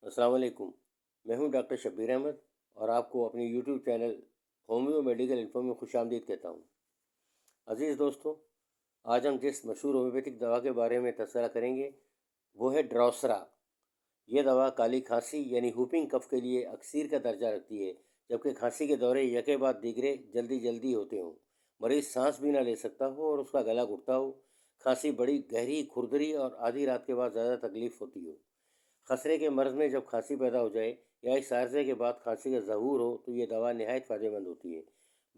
السلام علیکم۔ میں ہوں ڈاکٹر شبیر احمد اور آپ کو اپنی YouTube channel homeo medical info میں خوش آمدید کہتا ہوں۔ عزیز دوستو، آج ہم جس مشہور ہومیوپیتھک دوا کے بارے میں تذکرہ کریں گے وہ ہے ڈروسرا۔ یہ دوا کالی کھانسی یعنی ہوپنگ کف کے لیے اکسیر کا درجہ رکھتی ہے، جبکہ کھانسی کے دورے یکے بعد دیگرے جلدی ہوتے ہوں، مریض سانس بھی نہ لے سکتا ہو اور اس کا گلا گھٹتا ہو، کھانسی بڑی گہری کھردری اور آدھی رات کے بعد زیادہ تکلیف ہوتی ہو۔ خسرے کے مرض میں جب کھانسی پیدا ہو جائے یا اس عارضے کے بعد کھانسی کا ظہور ہو تو یہ دوا نہایت فائدہ مند ہوتی ہے۔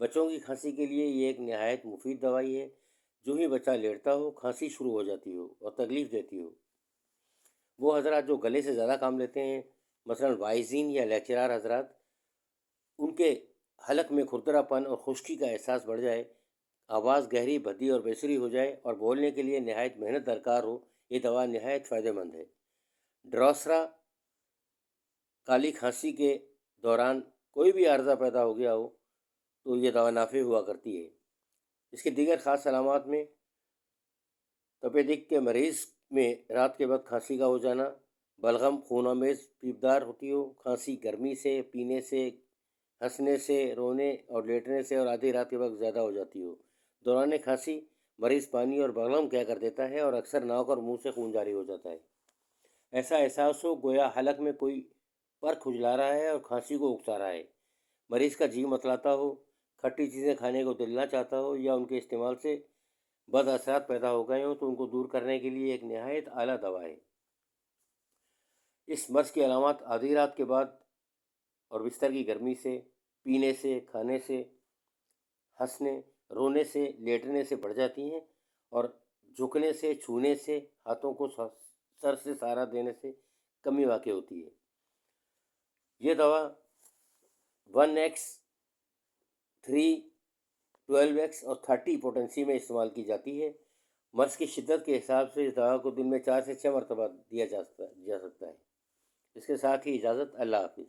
بچوں کی کھانسی کے لیے یہ ایک نہایت مفید دوائی ہے۔ جو ہی بچہ لیٹتا ہو کھانسی شروع ہو جاتی ہو اور تکلیف دیتی ہو۔ وہ حضرات جو گلے سے زیادہ کام لیتے ہیں، مثلا وائزین یا لیکچرار حضرات، ان کے حلق میں کھردرا پن اور خشکی کا احساس بڑھ جائے، آواز گہری بھدی اور بیسری ہو جائے اور بولنے کے لیے نہایت محنت درکار ہو، یہ دوا نہایت فائدہ مند ہے۔ ڈروسرا کالی کھانسی کے دوران کوئی بھی عارضہ پیدا ہو گیا ہو تو یہ دوا نافع ہوا کرتی ہے۔ اس کے دیگر خاص علامات میں تپیدق کے مریض میں رات کے وقت کھانسی کا ہو جانا، بلغم خون آمیز پیپدار ہوتی ہو، کھانسی گرمی سے، پینے سے، ہنسنے سے، رونے اور لیٹنے سے اور آدھی رات کے وقت زیادہ ہو جاتی ہو۔ دوران کھانسی مریض پانی اور بلغم کیا کر دیتا ہے اور اکثر ناک اور منہ سے خون جاری ہو جاتا ہے۔ ایسا احساس ہو گویا حلق میں کوئی پر کھجلا رہا ہے اور کھانسی کو اکسا رہا ہے، مریض کا جی متلاتا ہو، کھٹی چیزیں کھانے کو دل نہ چاہتا ہو یا ان کے استعمال سے بد اثرات پیدا ہو گئے ہوں تو ان کو دور کرنے کے لیے ایک نہایت اعلیٰ دوا ہے۔ اس مرض کی علامات آدھی رات کے بعد اور بستر کی گرمی سے، پینے سے، کھانے سے، ہنسنے، رونے سے، لیٹنے سے بڑھ جاتی ہیں اور جھکنے سے، چھونے سے، ہاتھوں کو سر سے سہارا دینے سے کمی واقع ہوتی ہے۔ یہ دوا 1x، 3، 12x اور 30 پوٹنسی میں استعمال کی جاتی ہے۔ مرض کی شدت کے حساب سے اس دوا کو دن میں 4 سے 6 مرتبہ دیا جا سکتا ہے۔ اس کے ساتھ ہی اجازت، اللہ حافظ۔